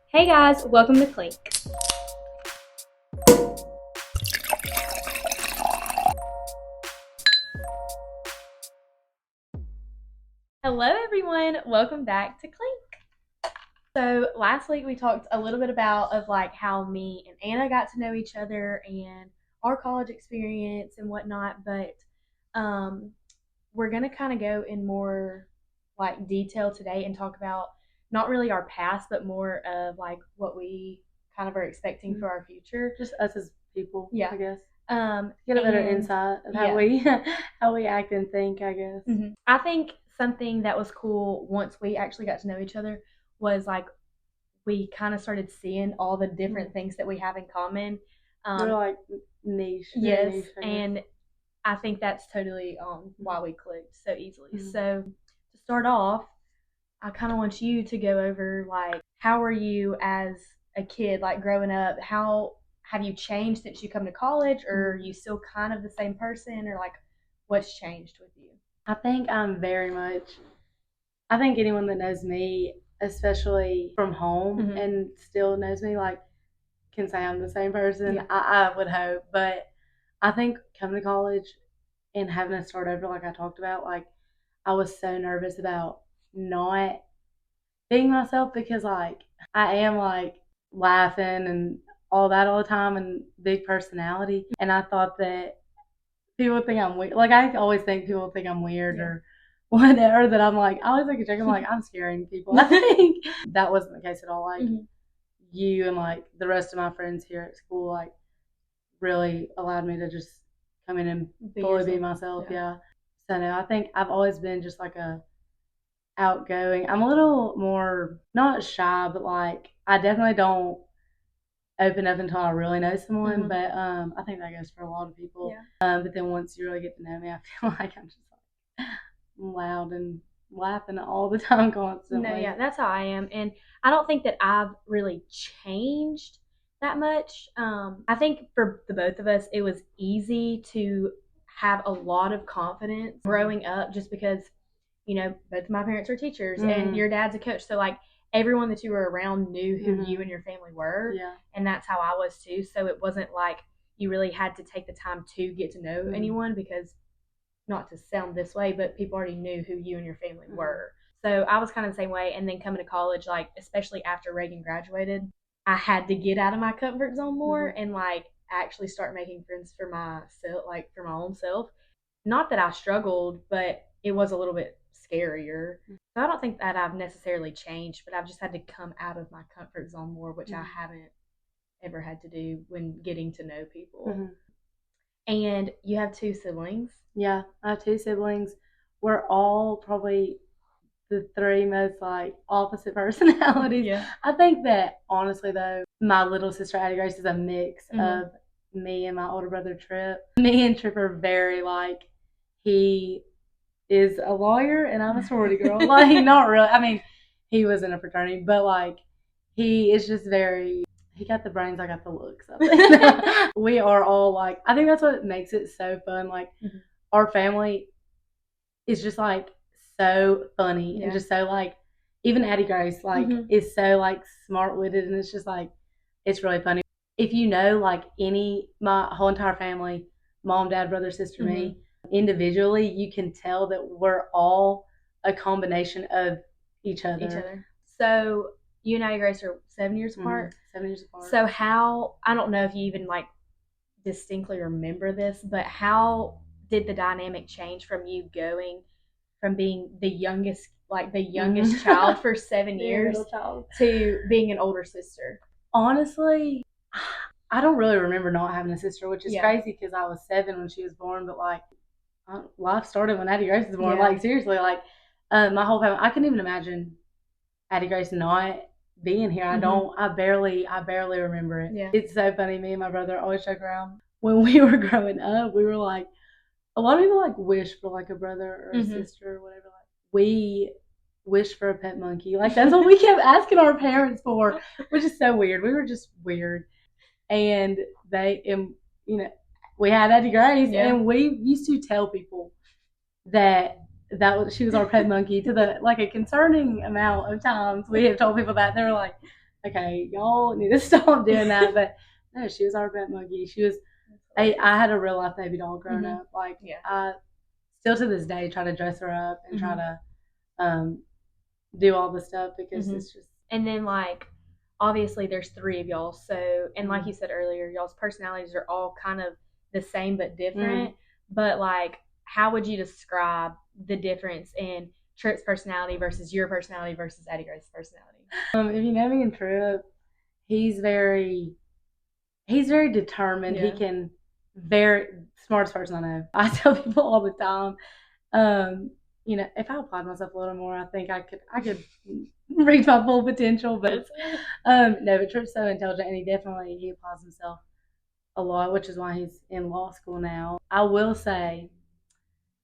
Hey guys, welcome to Clink. Hello everyone, welcome back to Clink. So last week we talked a little bit about how me and Anna got to know each other and our college experience and whatnot, but we're gonna kind of go in more detail today and talk about not really our past, but more of what we kind of are expecting for our future. Just us as people, Yeah. I guess. Get a better insight of how we act and think, I guess. I think something that was cool once we actually got to know each other was we kind of started seeing all the different things that we have in common. They're like niche. Yes, niche, and I think that's totally why we clicked so easily. So to start off, I kind of want you to go over how were you as a kid, growing up? How have you changed since you come to college, or are you still kind of the same person, or what's changed with you? I think I think anyone that knows me, especially from home and still knows me, can say I'm the same person. Yeah. I would hope. But I think coming to college and having to start over, like I talked about, I was so nervous about not being myself because I am laughing and all that all the time and big personality. And I thought that people would think I'm weird. I always think people would think I'm weird or whatever. That I always think a joke. I'm scaring people. I think that wasn't the case at all. You and the rest of my friends here at school really allowed me to just come in and fully be myself. Yeah. So no, I think I've always been just a outgoing. I'm a little more not shy, but I definitely don't open up until I really know someone. But I think that goes for a lot of people. Yeah. But then once you really get to know me, I feel like I'm just loud and laughing all the time constantly. No, yeah, that's how I am, and I don't think that I've really changed that much. I think for the both of us, it was easy to have a lot of confidence growing up, just because both of my parents are teachers and your dad's a coach, so everyone that you were around knew who you and your family were. Yeah. And that's how I was too. So it wasn't like you really had to take the time to get to know anyone, because not to sound this way, but people already knew who you and your family were. So I was kind of the same way. And then coming to college, especially after Reagan graduated, I had to get out of my comfort zone more and actually start making friends for myself, for my own self. Not that I struggled, but it was a little bit scarier. So I don't think that I've necessarily changed, but I've just had to come out of my comfort zone more, which I haven't ever had to do when getting to know people. And you have two siblings. Yeah, I have two siblings. We're all probably the three most opposite personalities. Yeah. I think that honestly though, my little sister Addie Grace is a mix of me and my older brother Trip. Me and Trip are very he is a lawyer and I'm a sorority girl. Not really. I mean, he was in a fraternity, but he is just very. He got the brains, I got the looks. We are all I think that's what makes it so fun. Our family is just so funny and just so even Addie Grace is so smart witted, and it's just it's really funny. If you know my whole entire family, mom, dad, brother, sister, me, individually, you can tell that we're all a combination of each other. So you and Addie Grace are 7 years apart. 7 years apart. So how, I don't know if you even distinctly remember this, but how did the dynamic change from you going from being the youngest child for 7 years to being an older sister? Honestly, I don't really remember not having a sister, which is crazy because I was 7 when she was born, but life started when Addie Grace was born. Seriously, my whole family, I couldn't even imagine Addie Grace not being here. I barely remember it. Yeah. It's so funny. Me and my brother always joke around. When we were growing up, we were a lot of people wish for a brother or a sister or whatever. We wished for a pet monkey. That's what we kept asking our parents for, which is so weird. We were just weird. And we had Addie Grace, and we used to tell people that she was our pet monkey to the like a concerning amount of times we have told people that they were like, okay, y'all need to stop doing that. But no, she was our pet monkey. She was. I had a real life baby doll growing up. Like I still to this day try to dress her up and try to do all the stuff because it's just. And then like obviously there's three of y'all, so and like you said earlier, y'all's personalities are all kind of the same but different. But like, how would you describe the difference in Trip's personality versus your personality versus Addie Grace's personality? If you know me and Trip, he's very determined. Yeah. He can very smartest person I know. I tell people all the time, you know, if I applied myself a little more, I think I could reach my full potential. But no, but Trip's so intelligent, and he applies himself a lot, which is why he's in law school now. I will say,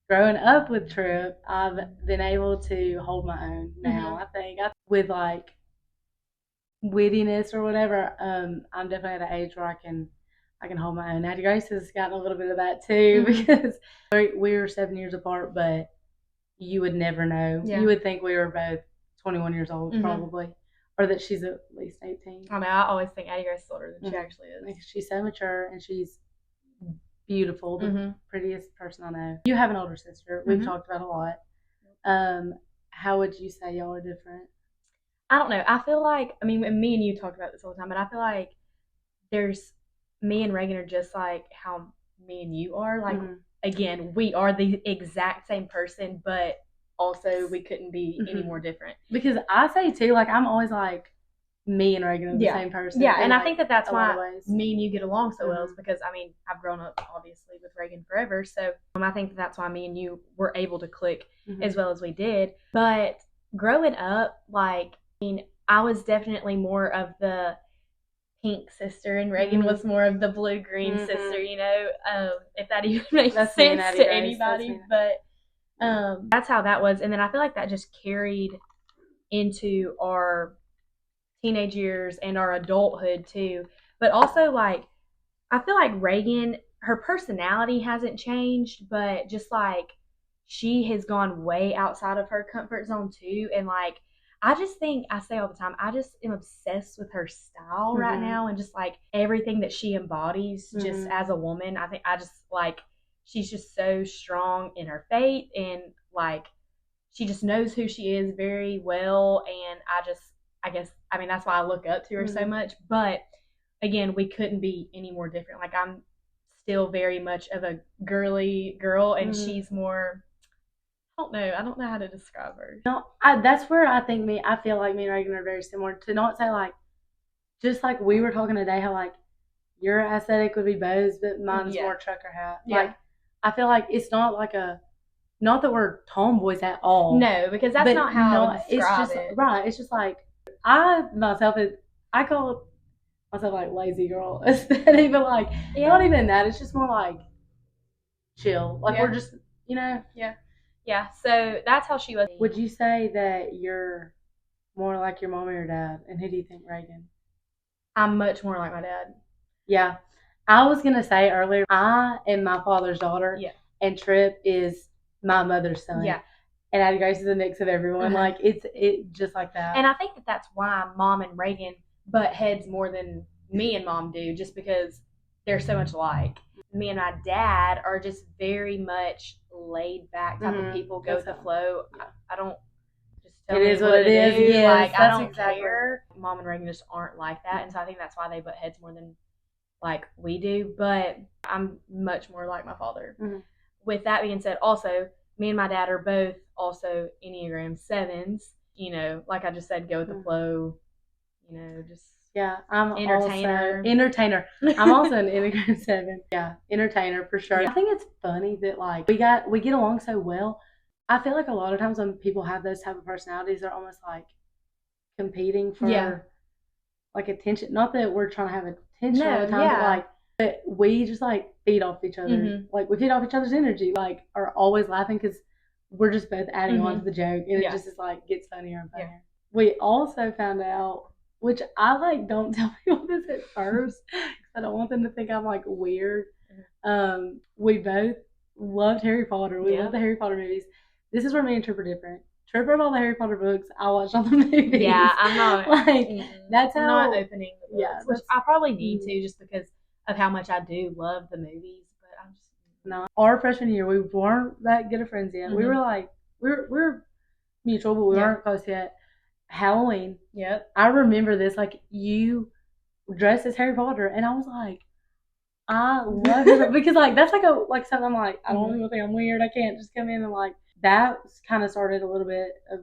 growing up with Trip, I've been able to hold my own now. I think with like wittiness or whatever, I'm definitely at an age where I can hold my own. Addie Grace has gotten a little bit of that too because we're 7 years apart, but you would never know. Yeah. You would think we were both 21 years old probably, or that she's at least 18. I mean, I always think Addie Grace is older than she actually is. She's so mature and she's beautiful, the prettiest person I know. You have an older sister. We've talked about a lot. How would you say y'all are different? I don't know. I feel like, I mean, me and you talk about this all the time, but I feel like there's me and Reagan are just like how me and you are. Like, again, we are the exact same person, but also we couldn't be any more different. Because I say too, like, I'm always like, me and Reagan are the same person. Yeah, and like, I think that's why me and you get along so well is because, I mean, I've grown up obviously with Reagan forever. So I think that's why me and you were able to click as well as we did. But growing up, like, I mean, I was definitely more of the pink sister and Reagan was more of the blue-green sister, you know, if that even makes sense to anybody. But that's how that was. And then I feel like that just carried into our teenage years and our adulthood too. But also, like, I feel like Reagan, her personality hasn't changed, but just like she has gone way outside of her comfort zone too. And like, I just think, I say all the time, I just am obsessed with her style right now and just like everything that she embodies just as a woman. I think I just like, she's just so strong in her faith and like she just knows who she is very well. And I guess, I mean, that's why I look up to her so much. But again, we couldn't be any more different. Like, I'm still very much of a girly girl and she's more, I don't know how to describe her. No, that's where I feel like me and Reagan are very similar. To not say like, just like we were talking today, how like your aesthetic would be bows, but mine's more trucker hat. Yeah. Like, I feel like it's not like not that we're tomboys at all. No, because that's not how I would describe it. Right. It's just like, I call myself like lazy girl aesthetic, but like, not even that. It's just more like chill. Like, we're just, you know. Yeah. Yeah, so that's how she was. Would you say that you're more like your mom or your dad? And who do you think, Reagan? I'm much more like my dad. Yeah. I was going to say earlier, I am my father's daughter. Yeah. And Trip is my mother's son. Yeah. And Addie Grace is a mix of everyone. Like, it's just like that. And I think that's why Mom and Reagan butt heads more than me and Mom do, just because they're so much alike. Me and my dad are just very much laid back type of people, go with the flow. I don't just tell me what it is. Yes, like, I don't care. Mom and Reagan just aren't like that, and so I think that's why they butt heads more than like we do. But I'm much more like my father. With that being said, also me and my dad are both also Enneagram 7s. You know, like I just said, go with the flow. You know, just. Yeah, I'm entertainer. I'm also an Enneagram 7. Yeah, entertainer for sure. I think it's funny that like we get along so well. I feel like a lot of times when people have those type of personalities, they're almost like competing for like attention. Not that we're trying to have attention all the time, but we just like feed off each other. Like, we feed off each other's energy. Like, are always laughing because we're just both adding on to the joke, and it just is like gets funnier and funnier. We also found out, which I like don't tell people this at first because I don't want them to think I'm like weird. We both loved Harry Potter. We love the Harry Potter movies. this is where me and Trip are different. Trip read all the Harry Potter books. I watched all the movies. Yeah, I'm not like that's how. I'm not opening the books, Yeah, which I probably need to just because of how much I do love the movies. But I'm just no. Our freshman year, we weren't that good of friends yet. We were like we're mutual, but we weren't close yet. Halloween. Yep. I remember this. Like you dressed as Harry Potter, and I was like, I love it because like that's like something I'm like I don't even think I'm weird. I can't just come in and like that kind of started a little bit of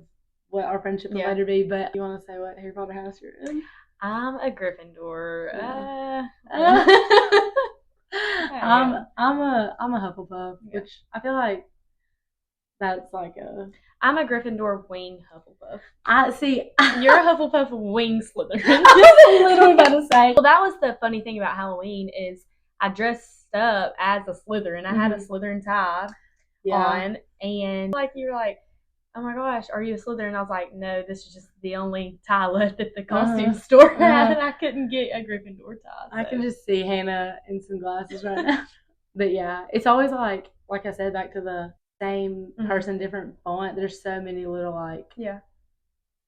what our friendship will later be. But you want to say what Harry Potter house you're in? I'm a Gryffindor. Yeah. I'm a Hufflepuff, which I feel like that's like a. I'm a Gryffindor wing Hufflepuff. I see. You're a Hufflepuff wing Slytherin. I was literally about to say. Well, that was the funny thing about Halloween is I dressed up as a Slytherin. I had a Slytherin tie on, and like you were like, "Oh my gosh, are you a Slytherin?" I was like, "No, this is just the only tie left at the costume store, and I couldn't get a Gryffindor tie." So. I can just see Hannah in some glasses right now. But yeah, it's always like I said, back to the same person, different font. There's so many little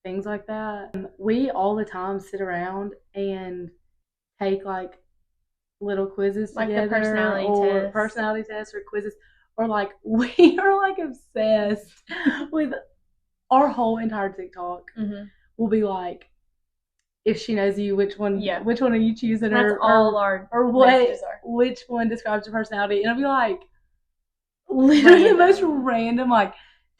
things like that. We all the time sit around and take like little quizzes like together, the personality tests or quizzes, or like we are like obsessed with our whole entire TikTok. Will be like, if she knows you, which one are you choosing? That's all our which one describes your personality? And it'll be like literally the most random like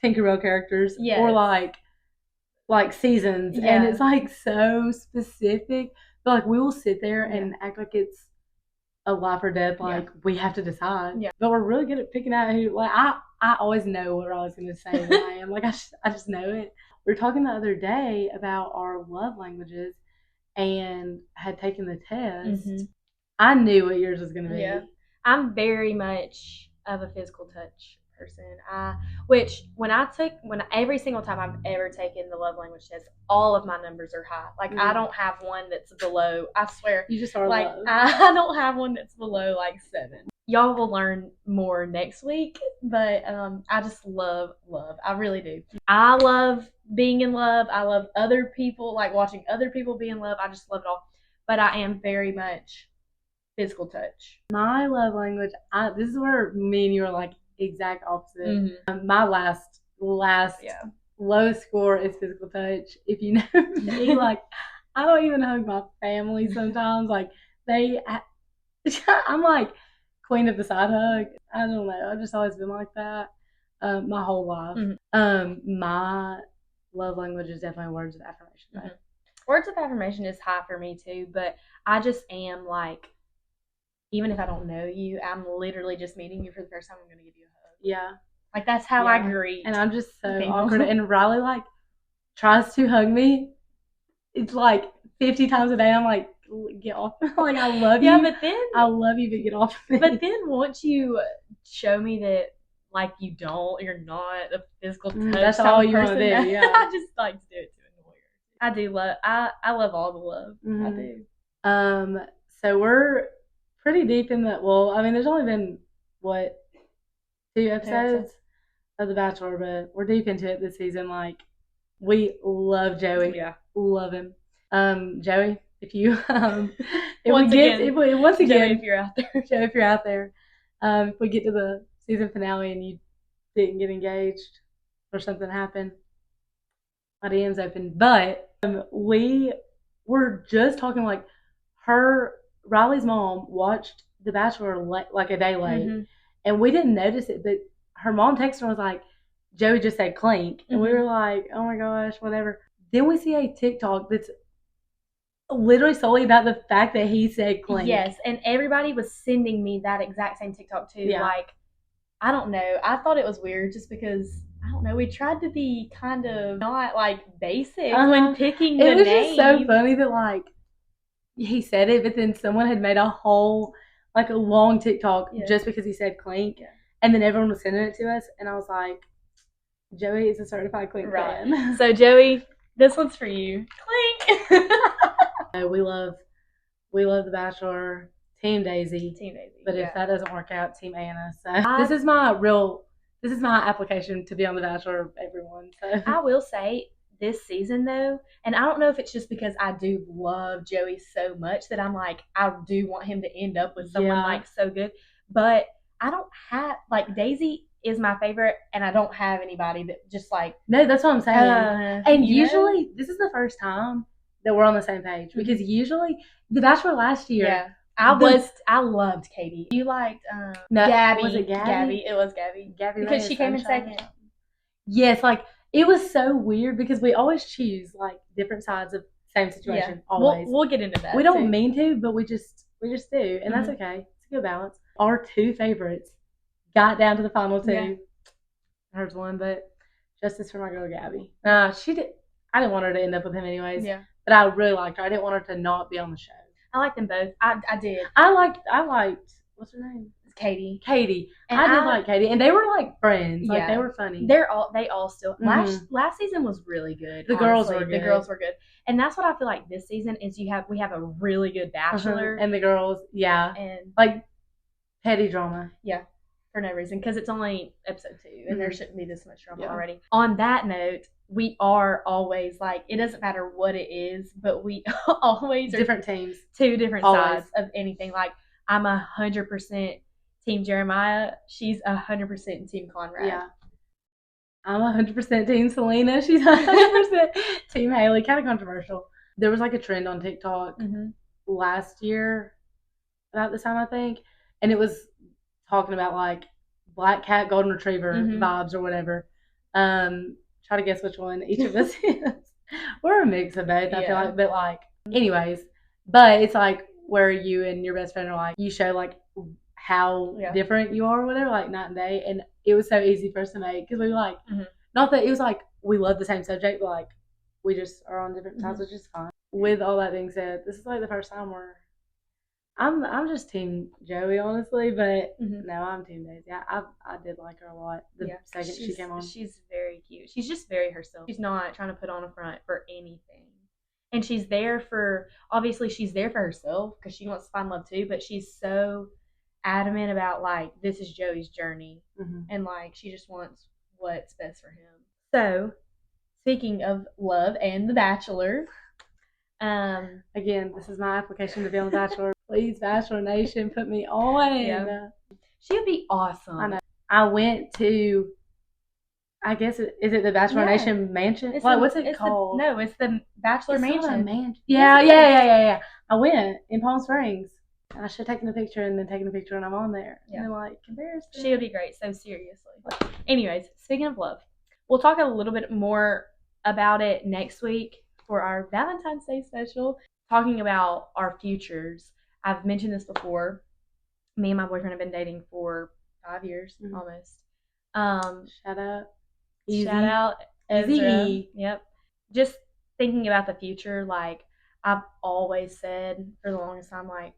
Tinkerbell characters or like seasons, and it's like so specific. But like we will sit there and act like it's a life or death. Like we have to decide. Yeah. But we're really good at picking out who. Like I always know what I was gonna say when I am. Like I just know it. We were talking the other day about our love languages and had taken the test. I knew what yours was gonna be. Yeah. I'm very much of a physical touch person. Which when every single time I've ever taken the love language test, all of my numbers are high. Like I don't have one that's below. I swear, you just are like love. I don't have one that's below like 7. Y'all will learn more next week, but I just love. I really do. I love being in love. I love other people, like watching other people be in love. I just love it all. But I am very much physical touch. My love language, this is where me and you are like exact opposite. My last lowest score is physical touch. If you know me, like I don't even hug my family sometimes. Like I'm like queen of the side hug. I don't know. I've just always been like that my whole life. My love language is definitely words of affirmation. Words of affirmation is high for me too, but I just am like, even if I don't know you, I'm literally just meeting you for the first time. I'm gonna give you a hug. Yeah, like that's how I greet. And I'm just so awkward. And Riley like tries to hug me. It's like 50 times a day. I'm like, get off. Like I love you. Yeah, but then I love you, but get off me. But then once you show me that like you're not a physical touch. That's all you want to do. Yeah, I just like to do it to annoy her. I do love. I love all the love. I do. So we're pretty deep in that. Well, I mean, there's only been 2 episodes of The Bachelor, but we're deep into it this season. Like, we love Joey. Yeah, love him. Joey, if you once again, Joey, if you're out there, Joey, if you're out there, if we get to the season finale and you didn't get engaged or something happened, my DM's open. But we were just talking like Riley's mom watched The Bachelor like a day late, and we didn't notice it, but her mom texted her and was like, Joey just said clink, and we were like, oh my gosh, whatever. Then we see a TikTok that's literally solely about the fact that he said clink. Yes, and everybody was sending me that exact same TikTok too. Yeah. Like, I don't know. I thought it was weird just because, I don't know, we tried to be kind of not like basic when picking the name. It was just so funny that like he said it, but then someone had made a whole like a long TikTok just because he said clink, and then everyone was sending it to us, and I was like, Joey is a certified clink fan. So Joey, this one's for you. Clink. We love The Bachelor. Team Daisy. Team Daisy. But if that doesn't work out, Team Anna. So this is my This is my application to be on The Bachelor, everyone. So I will say this season though, and I don't know if it's just because I do love Joey so much that I'm like I do want him to end up with someone like so good, but I don't have like Daisy is my favorite, and I don't have anybody that just like no, that's what I'm saying. And usually this is the first time that we're on the same page because usually The Bachelor last year. Yeah. I loved Katie. You liked no, Gabby. Was it Gabby? It was Gabby. Gabby because she came in second. Yes, like it was so weird because we always choose like different sides of same situation. Yeah. Always. We'll get into that. We don't mean to, but we just do, and that's Mhm. okay. It's a good balance. Our two favorites got down to the final two. Yeah. Hers won, but justice for my girl Gabby. She did. I didn't want her to end up with him anyways. Yeah. But I really liked her. I didn't want her to not be on the show. I liked them both. I did. I liked. What's her name? Katie. And I did like Katie, and they were like friends. Like Yeah. they were funny. They all still last season was really good. The girls were good. The girls were good. And that's what I feel like this season is we have a really good Bachelor. And the girls, yeah. And like petty drama. Yeah. For no reason, because it's only episode 2 and there shouldn't be this much drama already. On that note, we are always like, it doesn't matter what it is, but we always different teams. Two different sides of anything. Like I'm 100% Team Jeremiah. She's 100% Team Conrad. Yeah. I'm 100% Team Selena. She's 100% Team Haley. Kind of controversial. There was like a trend on TikTok last year about this time, I think, and it was talking about like black cat, golden retriever vibes or whatever. Try to guess which one each of us is. We're a mix of both, I feel like, but like, anyways, but it's like where you and your best friend are like, you show like how different you are or whatever, like night and day. And it was so easy for us to make because we were like, not that it was like we love the same subject, but like we just are on different sides, which is fine. With all that being said, this is like the first time I'm just Team Joey, honestly, but no, I'm Team Daisy. I did like her a lot the second she came on. She's very cute. She's just very herself. She's not trying to put on a front for anything. And she's there for, obviously she's there for herself because she wants to find love too, but she's so adamant about like, this is Joey's journey. And like, she just wants what's best for him. So, speaking of love and The Bachelor, again, this is my application to be on The Bachelor. Please, Bachelor Nation, put me on. Yeah. She would be awesome. I know. I went to, I guess, is it the Bachelor Nation mansion? What's it called? No, it's the Bachelor Mansion. Yeah. I went in Palm Springs. I should have taken a picture and then taken a picture and I'm on there. Yeah. And they're like, comparison. She would be great, so seriously. Anyways, speaking of love, we'll talk a little bit more about it next week for our Valentine's Day special, talking about our futures. I've mentioned this before. Me and my boyfriend have been dating for 5 years almost. Shout out. Shout out Ezra. Yep. Just thinking about the future, like I've always said for the longest time, like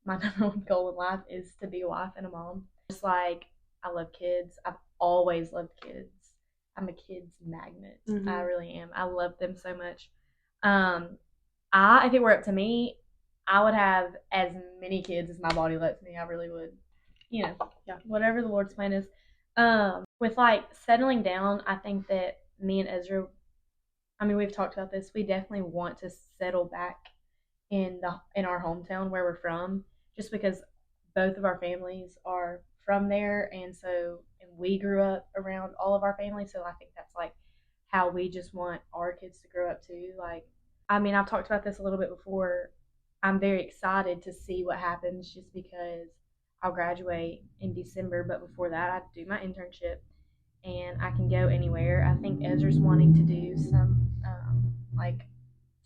my number one goal in life is to be a wife and a mom. Just like I love kids. I've always loved kids. I'm a kids magnet. I really am. I love them so much. If it were up to me, I would have as many kids as my body lets me. I really would. Whatever the Lord's plan is. With like settling down, I think that me and Ezra, I mean, we've talked about this. We definitely want to settle back in our hometown where we're from, just because both of our families are from there, and we grew up around all of our families. So I think that's like how we just want our kids to grow up too. Like, I mean, I've talked about this a little bit before. I'm very excited to see what happens just because I'll graduate in December, but before that I do my internship and I can go anywhere. I think Ezra's wanting to do some like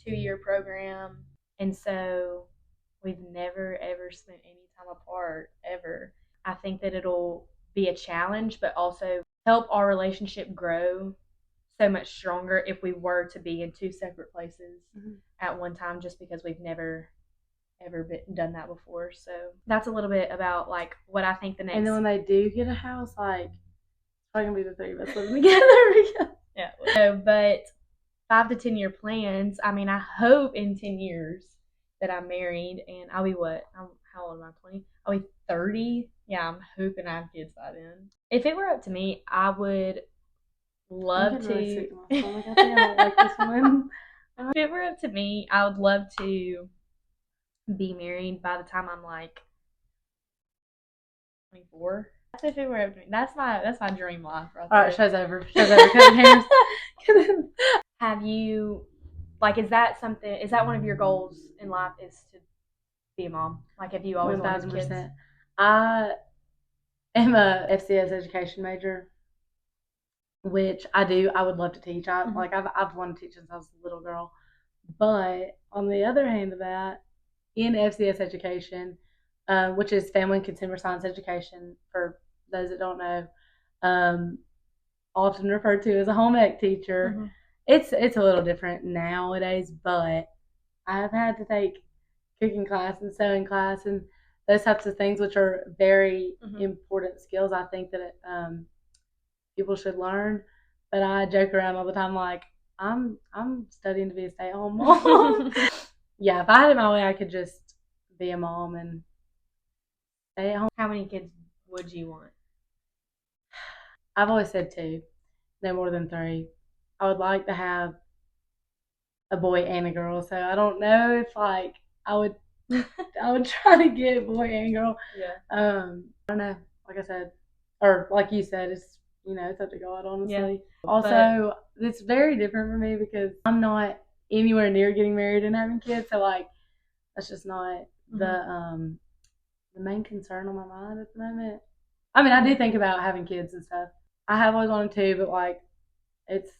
2-year program, and so we've never ever spent any time apart ever. I think that it'll be a challenge, but also help our relationship grow so much stronger if we were to be in 2 separate places at one time, just because we've never ever done that before. So that's a little bit about like what I think the next. And then when they do get a house, like it's probably gonna be the 3 of us living together. Yeah. So, but 5 to 10 year plans. I mean, I hope in 10 years that I'm married and I'll be what? How old am I? 20? I'll be 30. Yeah, I'm hoping I have kids by then. If it were up to me, I would I'm love getting to. really sick to my stomach. I think I don't like this one. If it were up to me, I would love to be married by the time I'm like 24. That's if it were up to me. That's my dream life right there. All right, show's over. Show's over. Cutting hairs. Have you, like, is that one of your goals in life is to be a mom? Like, have you always wanted kids? 1000%. I am a FCS education major, which I do. I would love to teach. I've wanted to teach since I was a little girl. But on the other hand of that, in FCS education, which is Family and Consumer Science Education, for those that don't know, often referred to as a home ec teacher. Mm-hmm. It's a little different nowadays, but I have had to take cooking class and sewing class and those types of things, which are very important skills. I think that people should learn. But I joke around all the time, like I'm studying to be a stay-at-home mom. Yeah, if I had it my way, I could just be a mom and stay at home. How many kids would you want? I've always said 2, no more than 3. I would like to have a boy and a girl, so I don't know if like I would try to get boy and girl. Yeah. I don't know. Like I said, or like you said, it's it's up to God, honestly. Yeah. Also, it's very different for me because I'm not anywhere near getting married and having kids, so like that's just not the main concern on my mind at the moment. I mean, I do think about having kids and stuff. I have always wanted to, but like it's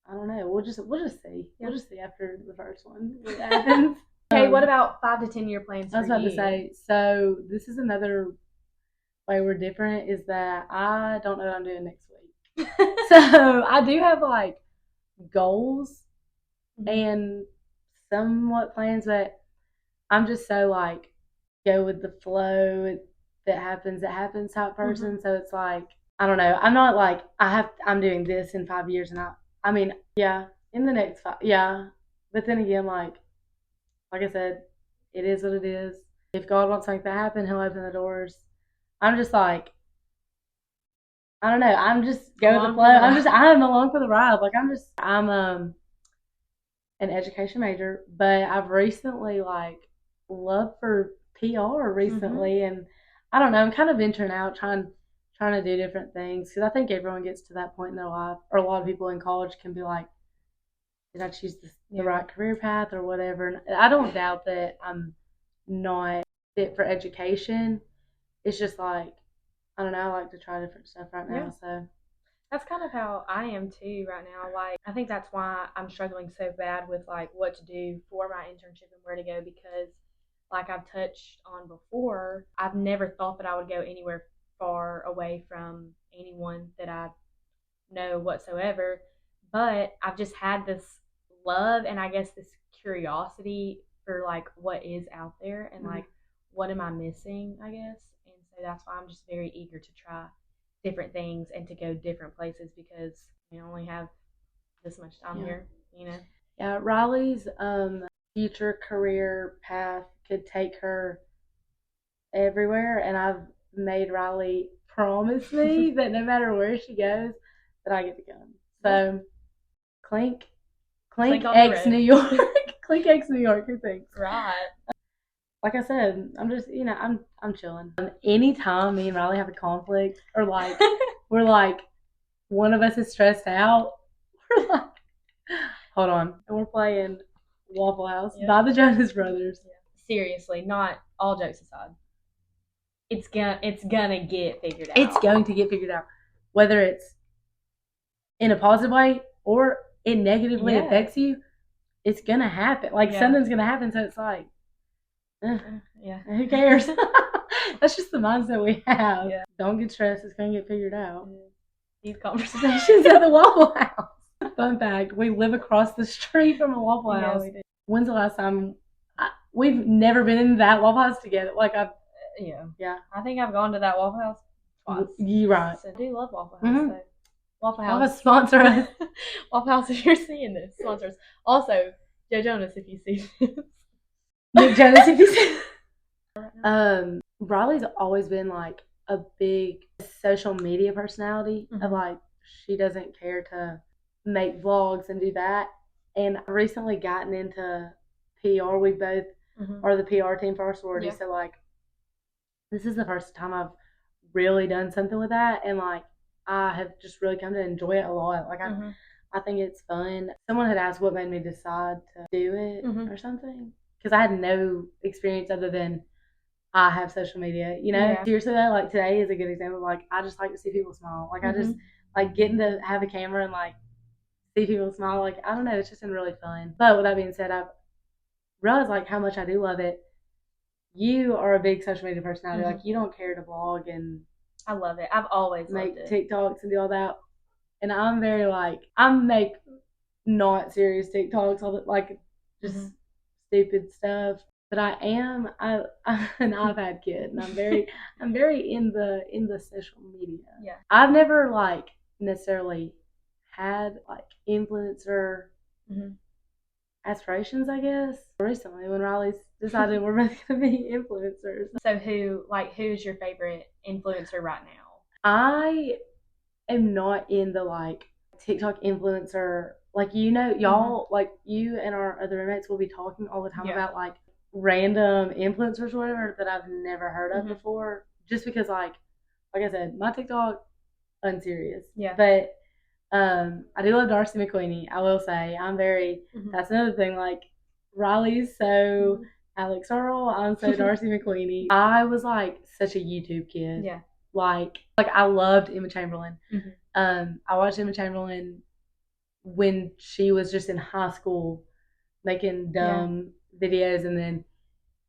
I don't know. We'll just see. Yeah. We'll just see after the first one what happens. Okay, what about 5 to 10 year plans? I was about to say. So this is another way we're different is that I don't know what I'm doing next week. So I do have like goals and somewhat plans, but I'm just so like go with the flow. That happens type person. So it's like I don't know. I'm not like I'm doing this in 5 years, and I mean yeah, in the next 5 yeah. But then again, like I said, it is what it is. If God wants to make that happen, He'll open the doors. I'm just like, I don't know. I'm just go with the flow. I'm along for the ride. Like I'm an education major, but I've recently like loved for PR recently, and I don't know. I'm kind of venturing out, trying to do different things because I think everyone gets to that point in their life, or a lot of people in college can be like, did I choose the right career path or whatever? And I don't doubt that I'm not fit for education. It's just like, I don't know, I like to try different stuff right now. So that's kind of how I am too right now. Like I think that's why I'm struggling so bad with like what to do for my internship and where to go because like I've touched on before, I've never thought that I would go anywhere far away from anyone that I know whatsoever. But I've just had this love and I guess this curiosity for like what is out there and like what am I missing, I guess. And so that's why I'm just very eager to try different things and to go different places because we only have this much time here, Yeah, Riley's future career path could take her everywhere, and I've made Riley promise me that no matter where she goes, that I get to come. So, clink X New York, clink X New York. Who thinks? Right. Like I said, I'm just I'm chilling. Anytime me and Riley have a conflict, or like we're like one of us is stressed out, we're like, hold on, and we're playing Waffle House by the Jonas Brothers. Yeah. Seriously, not all jokes aside. It's gonna get figured out. It's going to get figured out, whether it's in a positive way or it negatively affects you. It's gonna happen. Like something's gonna happen. So it's like, who cares? That's just the mindset we have. Yeah. Don't get stressed. It's gonna get figured out. These conversations at the Waffle House. Fun fact: we live across the street from a Waffle House. When's the last time? We've never been in that Waffle House together. Like yeah. I think I've gone to that Waffle House twice. You're right. So I do love Waffle House. So. Waffle House sponsor us. Waffle House, if you're seeing this, sponsor us. Also, Joe Jonas, if you see this. Nick Jonas, if you see. Riley's always been like a big social media personality of Mhm. like she doesn't care to make vlogs and do that. And I recently gotten into PR. We both Mhm. are the PR team for our sorority, Yeah. so like this is the first time I've really done something with that, and like I have just really come to enjoy it a lot. Like Mhm. I think it's fun. Someone had asked what made me decide to do it Mhm. or something because I had no experience other than I have social media. You know, Yeah. seriously though, like today is a good example. Like I just like to see people smile. Like I just Mhm. like getting to have a camera and like see people smile. Like I don't know, it's just been really fun. But with that being said, I've realized like how much I do love it. You are a big social media personality. Mhm. Like you don't care to vlog and I love it. I've always loved make it. TikToks and do all that. And I'm very like I make not serious TikToks, all that like just Mhm. stupid stuff. But I'm an iPad kid, and I'm very in the social media. Yeah. I've never like necessarily had like influencer Mhm. aspirations, I guess. Recently, when Riley's decided we're both gonna be influencers, So who's your favorite influencer right now? I am not in the like TikTok influencer. Like Mhm. y'all like you and our other roommates will be talking all the time Yeah. about like random influencers or whatever that I've never heard of Mhm. before. Just because like I said, my TikTok unserious. Yeah. But I do love Darcy McQueenie. I will say I'm very. Mhm. That's another thing. Like Riley's so Mhm. Alex Earl. I'm so Darcy McQueenie. I was like such a YouTube kid. Yeah. Like I loved Emma Chamberlain. Mhm. I watched Emma Chamberlain when she was just in high school making Yeah. dumb videos, and then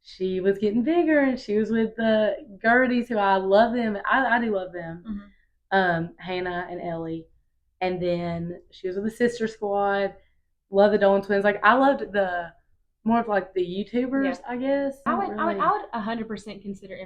she was getting bigger, and she was with the Gerties, who I love them. I do love them. Mhm. Hannah and Ellie, and then she was with the Sister Squad. Love the Dolan twins. Like I loved the more of like the Yeah. YouTubers, I guess. I don't really. I would 100% consider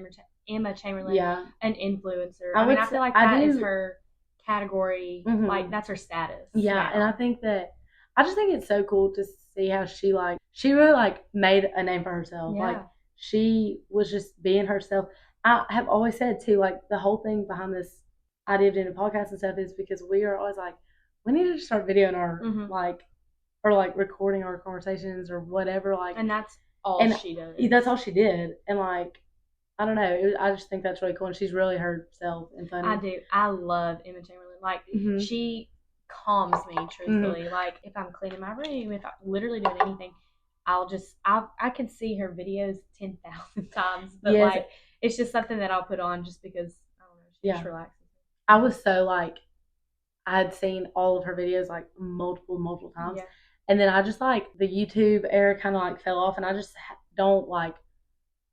Emma Chamberlain Yeah, an influencer. I I mean, would. I feel like I that is do. her category. Like Mhm. that's her status Yeah, and I now. think that I just think it's so cool to see how she really like made a name for herself. Like Yeah. she was just being herself. I have always said too, like the whole thing behind this idea of doing a podcast and stuff is because we are always like, we need to start videoing our Mhm. like or like recording our conversations or whatever. Like, And that's all and she does. that's all she did. And like, I don't know, I just think that's really cool. And she's really herself and I funny. do. I love Emma Chamberlain. Like Hmm. she calms me Hmm. truthfully. Like if I'm cleaning my room, if I'm literally doing anything, I can see her videos 10,000 times. But Yes, like it's just something that I'll put on just because I don't know. She just yeah. relaxes. I was so like I had seen all of her videos like multiple times. Yeah. And then I just like the YouTube era kind of like fell off, and I just don't like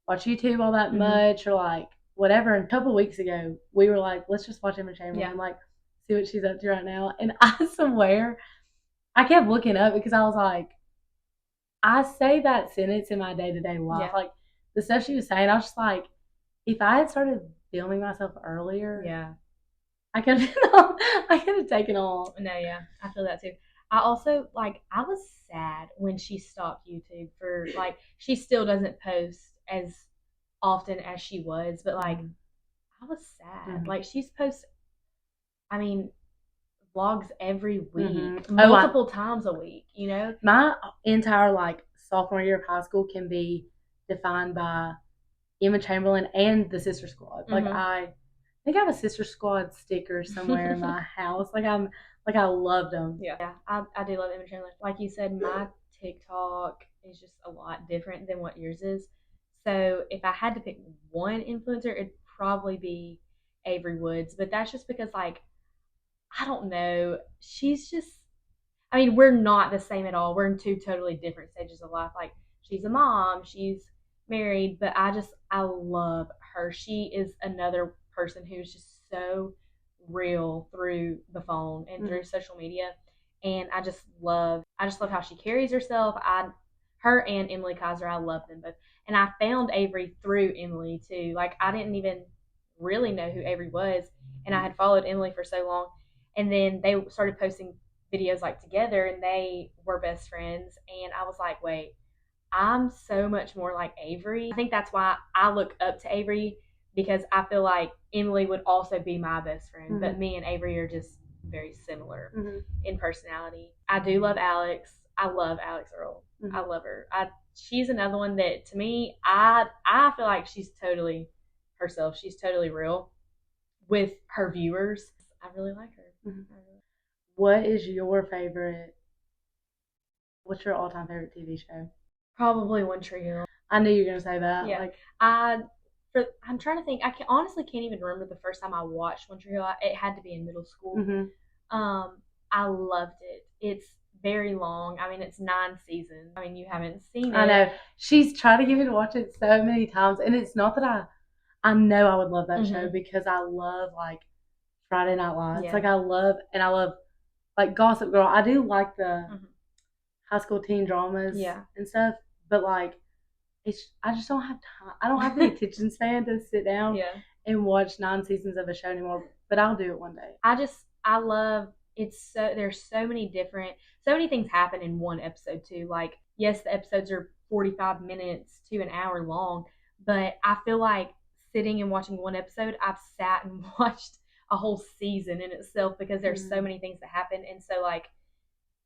watch YouTube all that Mhm. much or like whatever. And a couple of weeks ago, we were like, let's just watch Emma Chamberlain Yeah. and like see what she's up to right now. And I swear, I kept looking up because I was like, I say that sentence in my day to day life. Yeah. Like the stuff she was saying, I was just like, if I had started filming myself earlier, Yeah. I could have I could have taken off. No, yeah. I feel that too. I also like I was sad when she stopped YouTube for like she still doesn't post as often as she was, but like Mhm. I was sad. Mhm. Like she's post I mean vlogs every week, Mhm. Oh, multiple times a week, you know? my entire like sophomore year of high school can be defined by Emma Chamberlain and the Sister Squad. Like Mhm. I think I have a Sister Squad sticker somewhere in my house. Like I loved them. Yeah, I do love Emma Chamberlain. Like you said, my TikTok is just a lot different than what yours is. So if I had to pick one influencer, it'd probably be Avery Woods. But that's just because like I don't know. She's just I mean, we're not the same at all. We're in two totally different stages of life. Like she's a mom, she's married, but I love her. She is another person who's just so real through the phone and through Mhm. social media. And I just love how she carries herself. Her and Emily Kaiser, I love them both. And I found Avery through Emily too. Like I didn't even really know who Avery was, and I had followed Emily for so long. And then they started posting videos like together and they were best friends and I was like, wait, I'm so much more like Avery. I think that's why I look up to Avery because I feel like Emily would also be my best friend, Mhm. but me and Avery are just very similar Mhm. in personality. I do love Alex. I love Alex Earl. Mhm. I love her. She's another one that to me, I feel like she's totally herself. She's totally real with her viewers. I really like her. Mhm. What is your favorite? What's your all-time favorite TV show? Probably One Tree Hill. I knew you were gonna say that. Yeah. Like, I'm trying to think. I honestly can't even remember the first time I watched One Tree Hill. It had to be in middle school. Um, I loved it. It's very long. I mean, it's 9 seasons. I mean, you haven't seen it. I know she's tried to get me to watch it so many times, and it's not that I know I would love that show because I love like Friday Night Lights. Yeah. Like I love like Gossip Girl. I do like the high school teen dramas and stuff, but like I just don't have time. I don't have the attention span to sit down and watch 9 seasons of a show anymore. But I'll do it one day. I love it's so there's so many things happen in one episode too. Like yes, the episodes are 45 minutes to an hour long, but I feel like sitting and watching one episode, I've sat and watched a whole season in itself because there's so many things that happen, and so like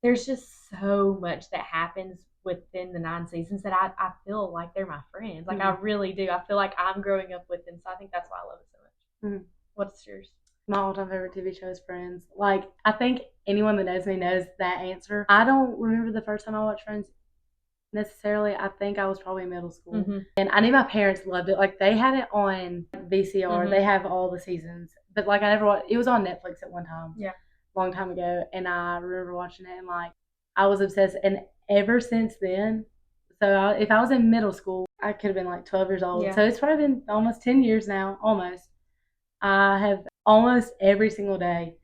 there's just so much that happens within the 9 seasons that I feel like they're my friends. Like I really do. I feel like I'm growing up with them, so I think that's why I love it so much. What's yours? My all-time favorite TV show is Friends. Like I think anyone that knows me knows that answer. I don't remember the first time I watched Friends necessarily. I think I was probably in middle school, and I knew my parents loved it. Like they had it on VCR. They have all the seasons, but like I never watched. It was on Netflix at one time. Yeah. Long time ago, and I remember watching it and like I was obsessed, and ever since then, so if I was in middle school, I could have been like 12 years old. So it's probably been almost 10 years now, almost. I have almost every single day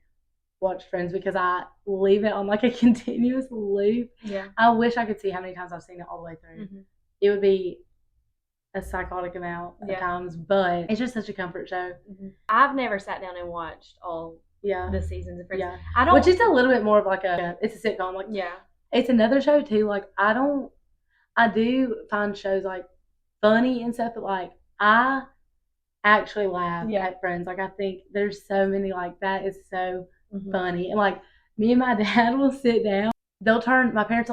watched Friends because I leave it on like a continuous loop. Yeah. I wish I could see how many times I've seen it all the way through. It would be a psychotic amount of times, but it's just such a comfort show. I've never sat down and watched all the seasons of Friends. Yeah. I don't. Which is a little bit more of like it's a sitcom. Like it's another show too. Like I do find shows like funny and stuff, but like I actually laugh at Friends. Like I think there's so many like that is so funny, and like me and my dad will sit down. They'll turn. My parents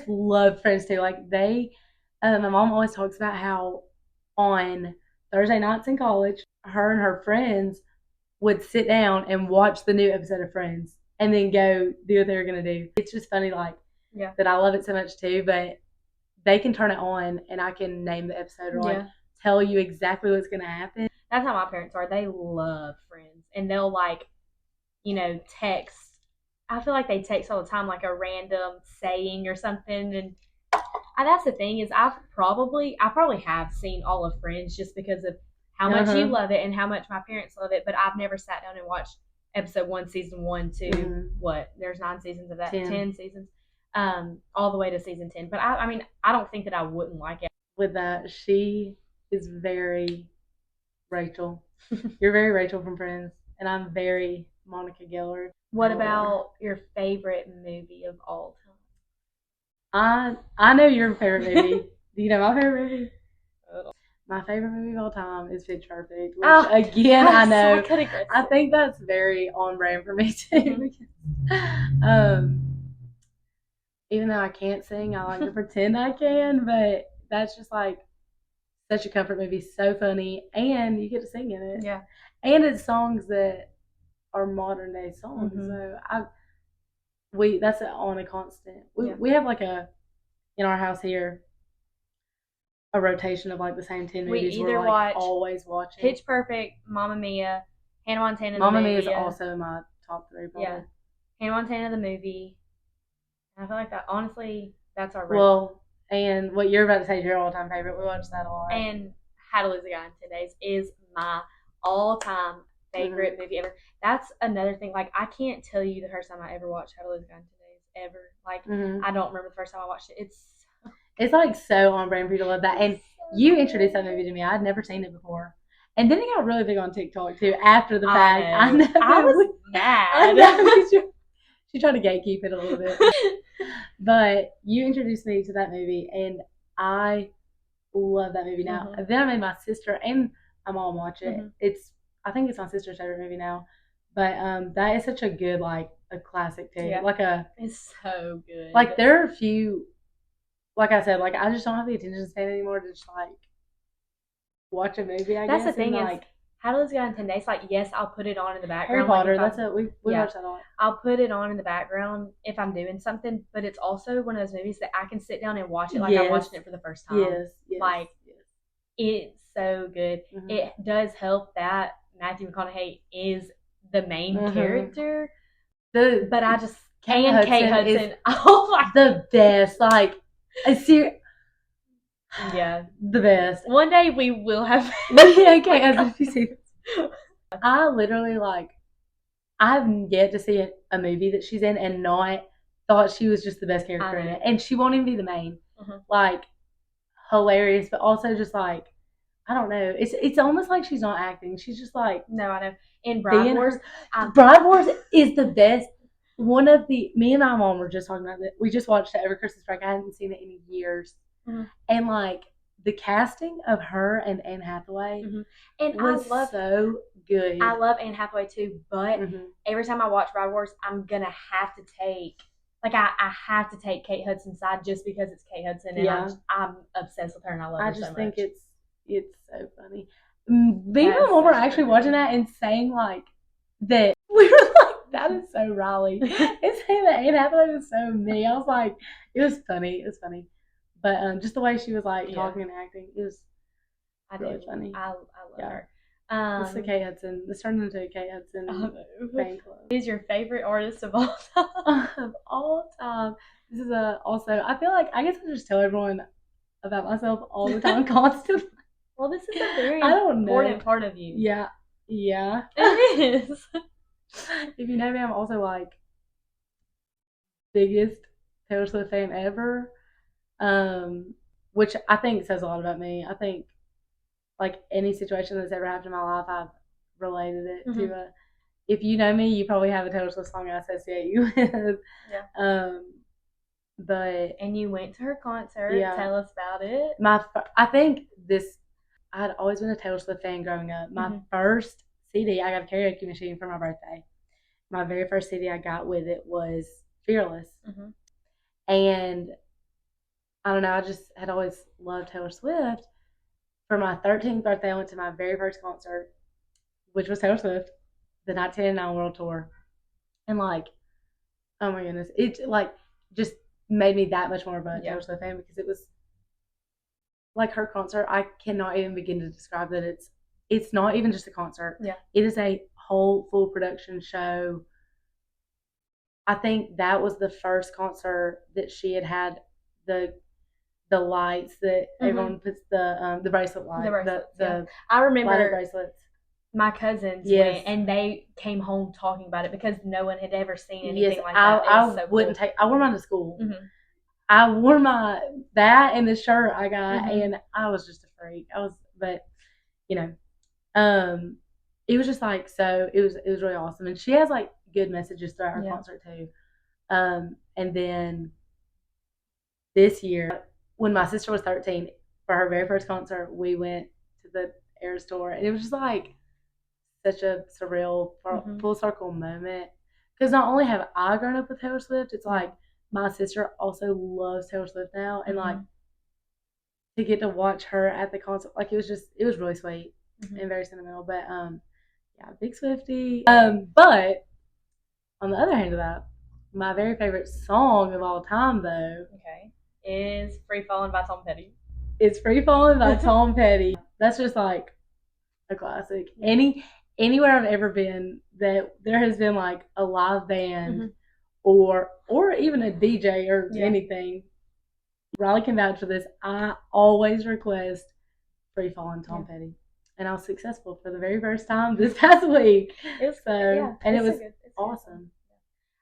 love Friends too. Like my mom always talks about how on Thursday nights in college, her and her friends would sit down and watch the new episode of Friends and then go do what they were going to do. It's just funny, like, that I love it so much too, but they can turn it on and I can name the episode or like tell you exactly what's going to happen. That's how my parents are. They love Friends and they'll like, text. I feel like they text all the time, like a random saying or something. And that's the thing is I probably have seen all of Friends just because of how much you love it and how much my parents love it, but I've never sat down and watched episode 1, season 1 to what? There's 9 seasons of that, 10 seasons, all the way to season 10. But I mean, I don't think that I wouldn't like it. With that, she is very Rachel. You're very Rachel from Friends, and I'm very Monica Geller. What about your favorite movie of all time? I know your favorite movie. Do you know my favorite movie? My favorite movie of all time is Pitch Perfect, which again I know I think that's very on brand for me too. Even though I can't sing, I like to pretend I can, but that's just like such a comfort movie, so funny, and you get to sing in it. Yeah, and it's songs that are modern day songs. So that's on a constant. We have like in our house here a rotation of like the same 10 movies. We either like always watching Pitch Perfect, Mamma Mia, Hannah Montana. Mamma Mia is also my top 3. Probably. Yeah, Hannah Montana the movie. I feel like that honestly, that's our Well, and what you're about to say is your all-time favorite. We watched that a lot. And How to Lose a Guy in 10 Days is my all-time favorite movie ever. That's another thing. Like I can't tell you the first time I ever watched How to Lose a Guy in 10 Days ever. Like I don't remember the first time I watched it. It's like so on brand for you to love that. And you introduced that movie to me. I'd never seen it before. And then it got really big on TikTok too after the fact. I know. I was mad. I know. She tried to gatekeep it a little bit. But you introduced me to that movie and I love that movie now. Then I made my sister and my mom watch it. Mhm. I think it's my sister's favorite movie now. But that is such a good like a classic too. Yeah. Like It's so good. like there are a few, like I said, like I just don't have the attention span anymore to just like watch a movie. I That's guess the thing and is, like How to Lose a Guy in 10 Days. Like, yes, I'll put it on in the Harry background. Potter. Like, That's it. We yeah, watch that a lot. I'll put it on in the background if I'm doing something. But it's also one of those movies that I can sit down and watch it like I'm Yes. watching it for the first time. Yes. Like, it's so good. Mhm. It does help that Matthew McConaughey is the main character. But I just Kate Hudson is oh my the best. Like I see. Yeah, the best. One day we will have. Okay, as if you see this. I literally like. I've yet to see a movie that she's in and not thought she was just the best character in it, and she won't even be the main. Like hilarious, but also just like I don't know. It's almost like she's not acting. She's just like no, I know. In Bride Wars, Bride Wars is the best. One of the me and my mom were just talking about it. We just watched it over Christmas break. I hadn't seen it in years, and like the casting of her and Anne Hathaway and was so good. I love Anne Hathaway too, but every time I watch Bride Wars, I'm gonna have to take I have to take Kate Hudson's side just because it's Kate Hudson, and I'm obsessed with her and I love her so much. I just think it's so funny. Me and my mom were actually watching that and saying like that we were like, that is so Riley. And saying that Anne Hathaway was so me. I was like, it was funny. It was funny. But just the way she was like talking and acting, it was really funny. I love her. This is a Kate Hudson. This turned into a Kate Hudson fan club. Who's your favorite artist of all time? Of all time. This is also I feel like I guess I just tell everyone about myself all the time constantly. Well, this is a very important part of you. Yeah. It is. If you know me, I'm also like biggest Taylor Swift fan ever, which I think says a lot about me. I think like any situation that's ever happened in my life, I've related it to a. If you know me, you probably have a Taylor Swift song I associate you with. Yeah. But and you went to her concert. Yeah. Tell us about it. I think I'd always been a Taylor Swift fan growing up. My first CD, I got a karaoke machine for my birthday. My very first CD I got with it was Fearless. And I don't know, I just had always loved Taylor Swift. For my 13th birthday, I went to my very first concert, which was Taylor Swift, the 1989 World Tour. And like, oh my goodness, it like just made me that much more of a Taylor Swift fan because it was like her concert. I cannot even begin to describe that. It's not even just a concert. Yeah, it is a whole full production show. I think that was the first concert that she had the lights that everyone puts the bracelet light. I remember bracelets. My cousins went and they came home talking about it because no one had ever seen anything like that. I wore mine to school. I wore that and the shirt I got, and I was just a freak. But you know, it was just like so. It was really awesome, and she has like good messages throughout her concert too. And then this year, when my sister was 13, for her very first concert, we went to the Eras Tour, and it was just like such a surreal, full circle moment. Because not only have I grown up with Taylor Swift, it's like my sister also loves Taylor Swift now, and like to get to watch her at the concert, like it was really sweet and very sentimental. But yeah, big Swiftie. But on the other hand of that, my very favorite song of all time, though, is "Free Fallin'" by Tom Petty. It's "Free Fallin'" by Tom Petty. That's just like a classic. Anywhere I've ever been that there has been like a live band or even a DJ or anything, Riley can vouch for this. I always request "Free Fallin'" Tom Petty, and I was successful for the very first time this past week. It was awesome.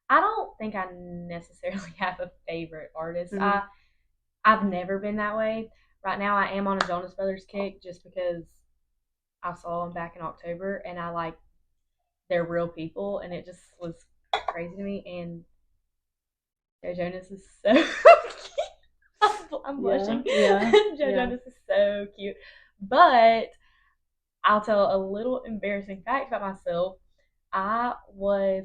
I don't think I necessarily have a favorite artist. I've never been that way. Right now, I am on a Jonas Brothers kick just because I saw them back in October, and I like they're real people, and it just was crazy to me. And Joe Jonas is so cute. I'm blushing. Yeah. Joe Jonas is so cute, but I'll tell a little embarrassing fact about myself. I was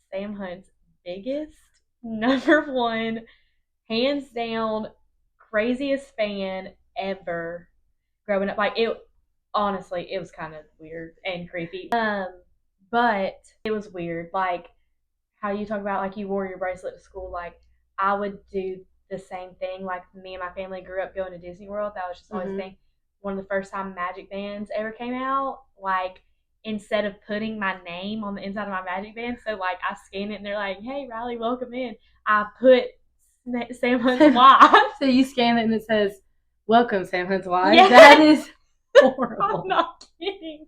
Sam Hunt's biggest, number one, hands down, craziest fan ever growing up. Like it, honestly, it was kind of weird and creepy. But it was weird. Like how you talk about like you wore your bracelet to school. Like I would do the same thing. Like me and my family grew up going to Disney World. That was just always the thing. One of the first time Magic Bands ever came out, like instead of putting my name on the inside of my Magic Band, so like I scan it and they're like, "Hey, Riley, welcome in." I put Sam Hunt's wife. So you scan it and it says, "Welcome, Sam Hunt's wife." Yeah. That is horrible. I'm not kidding.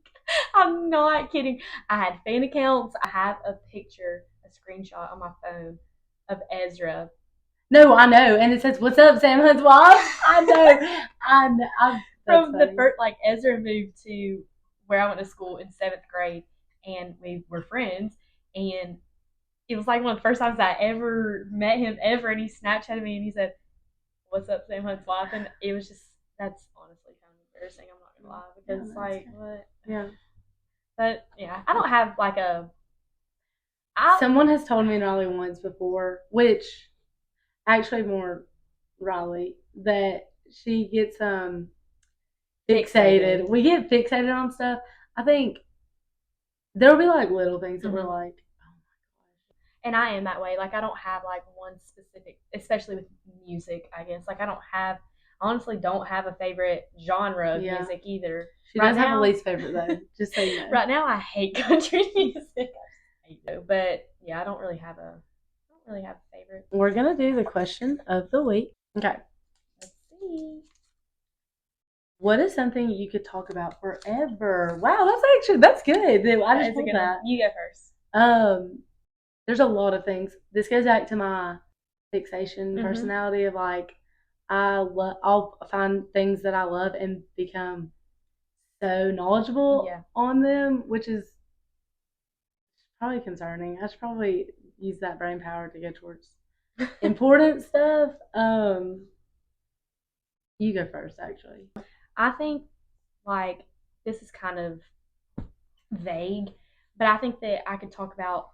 I'm not kidding. I had fan accounts. I have a picture, a screenshot on my phone of Ezra. No, I know, and it says, "What's up, Sam Hunt's wife?" I know. From the first, like Ezra moved to where I went to school in 7th grade, and we were friends, and it was like one of the first times I ever met him ever, and he Snapchatted me and he said, "What's up, Sam Hunt's wife?" And it was just, that's honestly kind of embarrassing. I'm not gonna lie, because like what? Yeah. But yeah, I don't have like a. Someone has told me Riley once before, which actually more Riley, that she gets fixated. We get fixated on stuff. I think there'll be like little things that we're like, oh my gosh. And I am that way. Like I don't have like one specific, especially with music, I guess. Like I honestly don't have a favorite genre of music either. She does have a least favorite though, just so you know. Right now I hate country music. I hate it. But yeah, I don't really have a favorite. We're gonna do the question of the week. Okay. Let's see. What is something you could talk about forever? Wow, that's good. I just pulled that. You go first. There's a lot of things. This goes back to my fixation personality of like I'll find things that I love and become so knowledgeable on them, which is probably concerning. I should probably use that brain power to go towards important stuff. You go first, actually. I think like this is kind of vague, but I think that I could talk about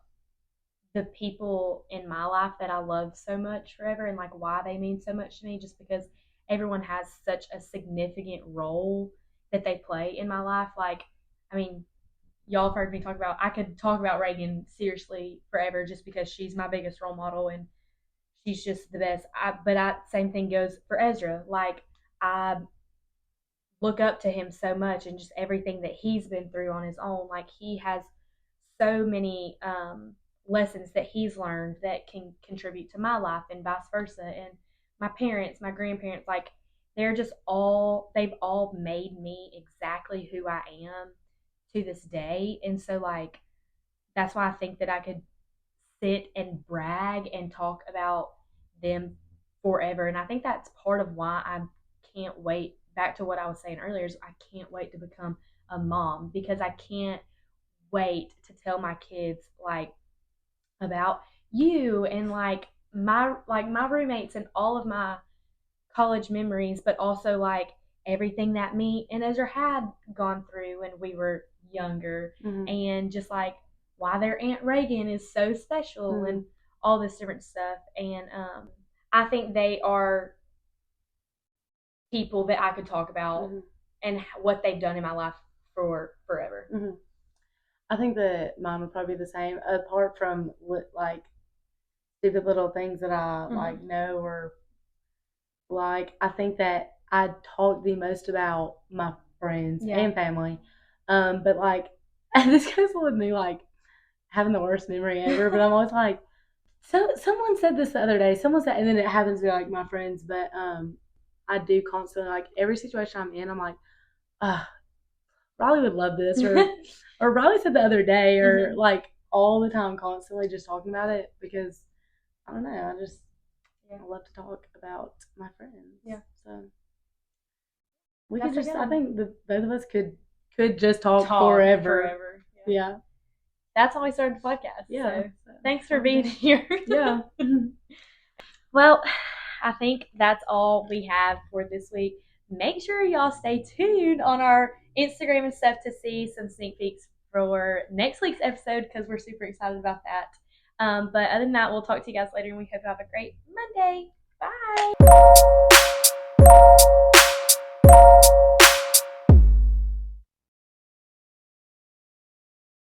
the people in my life that I love so much forever and like why they mean so much to me, just because everyone has such a significant role that they play in my life. Like, I mean, y'all have heard me talk about, I could talk about Reagan seriously forever just because she's my biggest role model and she's just the best. Same thing goes for Ezra. Like, I look up to him so much and just everything that he's been through on his own. Like, he has so many lessons that he's learned that can contribute to my life and vice versa. And my parents, my grandparents, like they've all made me exactly who I am to this day. And so like that's why I think that I could sit and brag and talk about them forever. And I think that's part of why I can't wait, back to what I was saying earlier, is I can't wait to become a mom, because I can't wait to tell my kids like about you and like my roommates and all of my college memories, but also like everything that me and Ezra had gone through when we were younger, and just like why their Aunt Reagan is so special and all this different stuff. And I think they are people that I could talk about and what they've done in my life for forever. I think that mine would probably be the same, apart from like stupid little things that I like know, or like I think that I talk the most about my friends and family. But like this goes with me like having the worst memory ever, but I'm always like, someone said this the other day. Someone said, and then it happens to be like my friends, but I do constantly, like every situation I'm in, I'm like, Riley would love this, or Riley said the other day, or like all the time, constantly just talking about it, because I don't know, I love to talk about my friends. Yeah. So we could just, I think both of us could just talk forever. Yeah. That's how we started the podcast. Yeah. So thanks for being here. Yeah. Well, I think that's all we have for this week. make sure y'all stay tuned on our Instagram and stuff to see some sneak peeks for next week's episode because we're super excited about that. But other than that, we'll talk to you guys later and we hope you have a great Monday. Bye.